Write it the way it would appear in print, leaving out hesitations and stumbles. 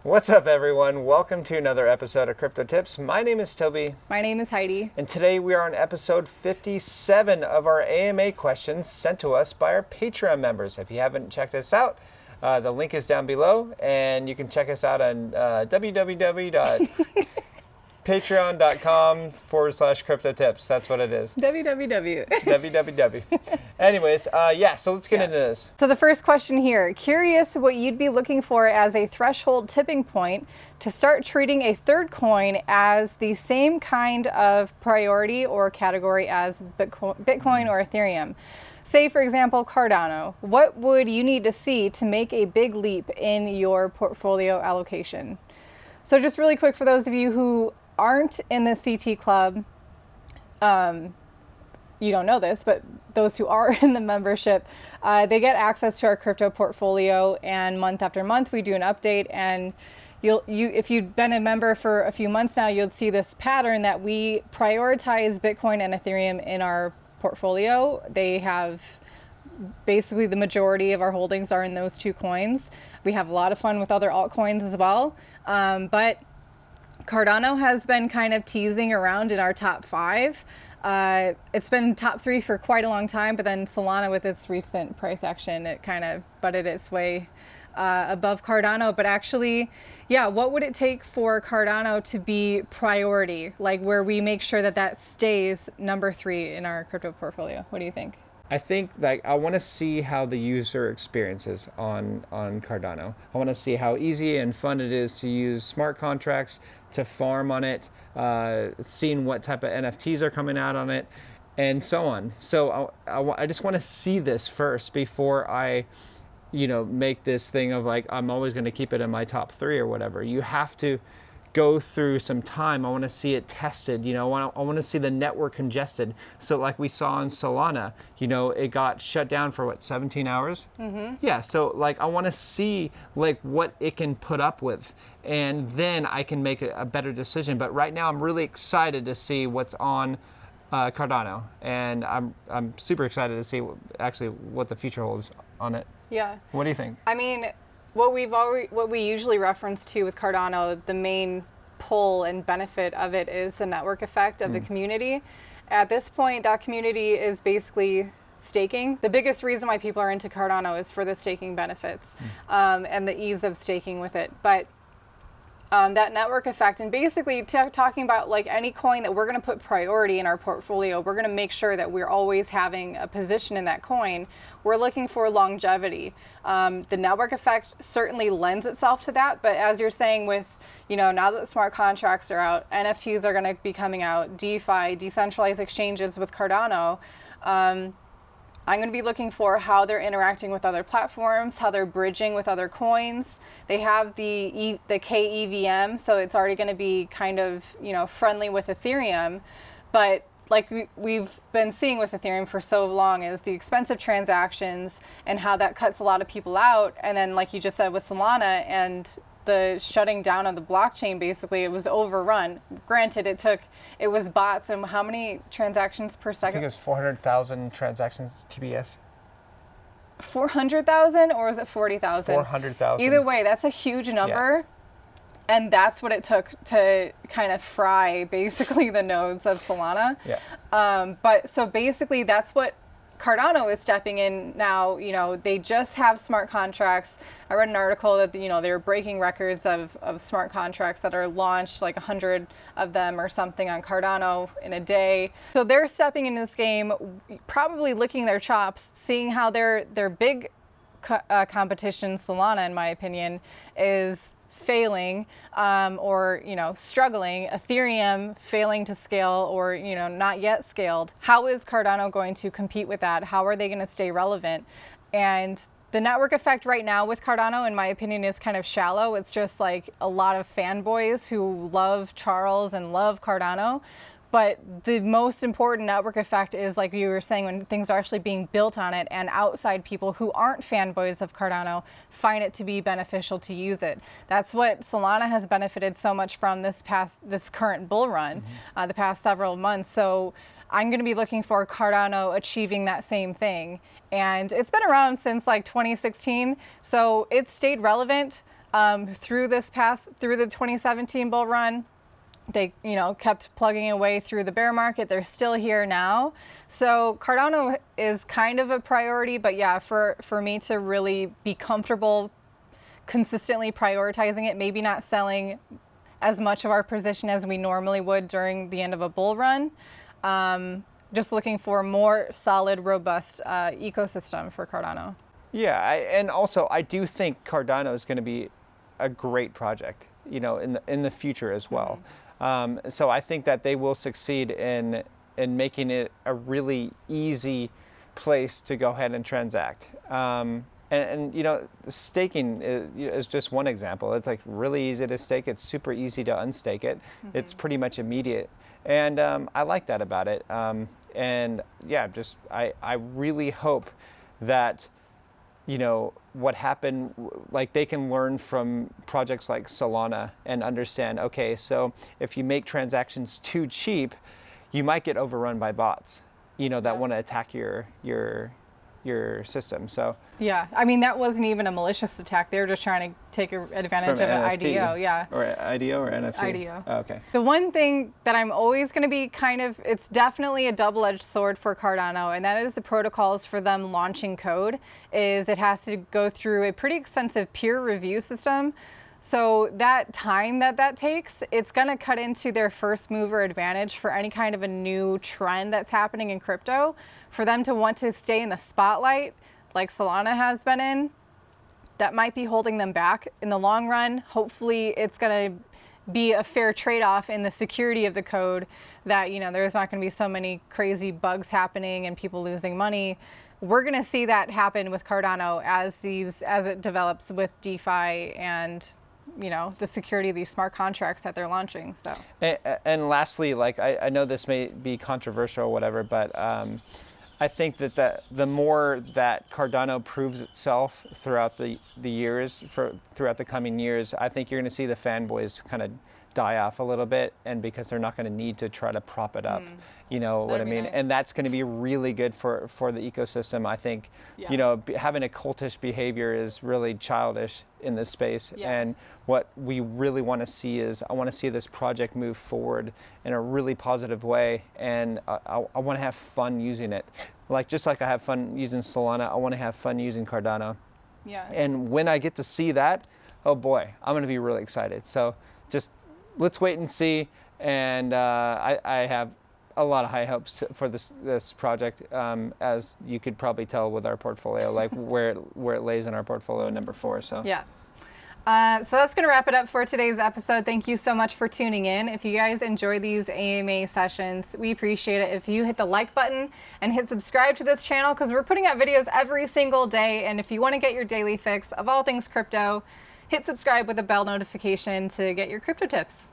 What's up, everyone? Welcome to another episode of Crypto Tips. My name is Toby. My name is Heidi. And today we are on episode 57 of our AMA questions sent to us by our Patreon members. If you haven't checked us out, the link is down below, and you can check us out on www.patreon.com/cryptotips. That's what it is. www. www. Anyways, so let's get into this. So the first question here, curious what you'd be looking for as a threshold tipping point to start treating a third coin as the same kind of priority or category as Bitcoin or Ethereum. Say, for example, Cardano. What would you need to see to make a big leap in your portfolio allocation? So just really quick, for those of you who aren't in the CT club, you don't know this, but those who are in the membership, they get access to our crypto portfolio, and month after month we do an update. And if you've been a member for a few months now, you'll see this pattern that we prioritize Bitcoin and Ethereum in our portfolio. They have basically the majority of our holdings are in those two coins. We have a lot of fun with other altcoins as well, but Cardano has been kind of teasing around in our top 5. It's been top 3 for quite a long time, but then Solana, with its recent price action, it kind of butted its way above Cardano. But actually, what would it take for Cardano to be priority, like where we make sure that that stays number 3 in our crypto portfolio? What do you think? I think I want to see how the user experiences on Cardano. I want to see how easy and fun it is to use smart contracts, to farm on it, seeing what type of NFTs are coming out on it, and so on. So I just want to see this first before I, make this thing of I'm always going to keep it in my top 3 or whatever. You have to go through some time. I want to see it tested. I want to see the network congested. So like we saw in Solana, it got shut down for 17 hours. Mm-hmm. Yeah. So I want to see what it can put up with, and then I can make a better decision. But right now I'm really excited to see what's on Cardano, and I'm super excited to see what the future holds on it. Yeah. What do you think? I mean, what we usually reference to with Cardano, the main pull and benefit of it is the network effect of the community. At this point, that community is basically staking. The biggest reason why people are into Cardano is for the staking benefits and the ease of staking with it. But that network effect, and basically talking about any coin that we're going to put priority in our portfolio, we're going to make sure that we're always having a position in that coin. We're looking for longevity. The network effect certainly lends itself to that, but as you're saying, with now that smart contracts are out, NFTs are going to be coming out, DeFi, decentralized exchanges with Cardano, I'm going to be looking for how they're interacting with other platforms, how they're bridging with other coins. They have the KEVM, so it's already going to be kind of friendly with Ethereum. But like we've been seeing with Ethereum for so long, is the expensive transactions and how that cuts a lot of people out. And then, like you just said, with Solana and the shutting down of the blockchain, basically it was overrun. Granted, it was bots, and how many transactions per second? I think it's 400,000 transactions TBS. 400,000, or is it 40,000? 400,000. Either way, that's a huge number. Yeah. And that's what it took to kind of fry basically the nodes of Solana. Yeah. But so basically that's what Cardano is stepping in now. They just have smart contracts. I read an article that they're breaking records of smart contracts that are launched, 100 of them or something on Cardano in a day. So they're stepping in this game, probably licking their chops, seeing how their big competition, Solana, in my opinion, is failing or struggling. Ethereum failing to scale, or not yet scaled. How is Cardano going to compete with that? How are they going to stay relevant? And the network effect right now with Cardano, in my opinion, is kind of shallow. It's just a lot of fanboys who love Charles and love Cardano. But the most important network effect is, like you were saying, when things are actually being built on it and outside people who aren't fanboys of Cardano find it to be beneficial to use it. That's what Solana has benefited so much from this current bull run, the past several months. So I'm going to be looking for Cardano achieving that same thing. And it's been around since 2016, so it's stayed relevant. through the 2017 bull run. They, kept plugging away through the bear market. They're still here now. So Cardano is kind of a priority, but yeah, for me to really be comfortable consistently prioritizing it, maybe not selling as much of our position as we normally would during the end of a bull run. Just looking for a more solid, robust ecosystem for Cardano. Yeah, and also I do think Cardano is going to be a great project, in the future as well. So I think that they will succeed in making it a really easy place to go ahead and transact. And staking is just one example. It's like really easy to stake. It's super easy to unstake it. It's pretty much immediate. And I like that about it. And yeah, I really hope that, what happened, like they can learn from projects like Solana and understand, okay, so if you make transactions too cheap, you might get overrun by bots, that want to attack your system. So yeah, I mean, that wasn't even a malicious attack. They were just trying to take advantage of an IDO. Yeah. Or IDO or NFT? IDO. Oh, okay. The one thing that I'm always going to be it's definitely a double-edged sword for Cardano, and that is the protocols for them launching code, is it has to go through a pretty extensive peer review system. So that time that takes, it's going to cut into their first mover advantage for any kind of a new trend that's happening in crypto. For them to want to stay in the spotlight, like Solana has been in, that might be holding them back in the long run. Hopefully it's going to be a fair trade-off in the security of the code, that, there's not going to be so many crazy bugs happening and people losing money. We're going to see that happen with Cardano as it develops with DeFi and the security of these smart contracts that they're launching. So and lastly, like I know this may be controversial or whatever, but I think that the more that Cardano proves itself throughout the years, throughout the coming years, I think you're going to see the fanboys kind of die off a little bit, and because they're not going to need to try to prop it up, what I mean? Nice. And that's going to be really good for the ecosystem. I think, having a cultish behavior is really childish in this space. Yeah. And what we really want to see is, I want to see this project move forward in a really positive way, and I want to have fun using it. Just like I have fun using Solana, I want to have fun using Cardano. Yeah. And when I get to see that, oh boy, I'm going to be really excited. So just let's wait and see. And I have a lot of high hopes for this project, as you could probably tell with our portfolio, like where it lays in our portfolio, number 4. So yeah. So that's going to wrap it up for today's episode. Thank you so much for tuning in. If you guys enjoy these AMA sessions, we appreciate it if you hit the like button and hit subscribe to this channel, because we're putting out videos every single day. And if you want to get your daily fix of all things crypto, hit subscribe with a bell notification to get your crypto tips.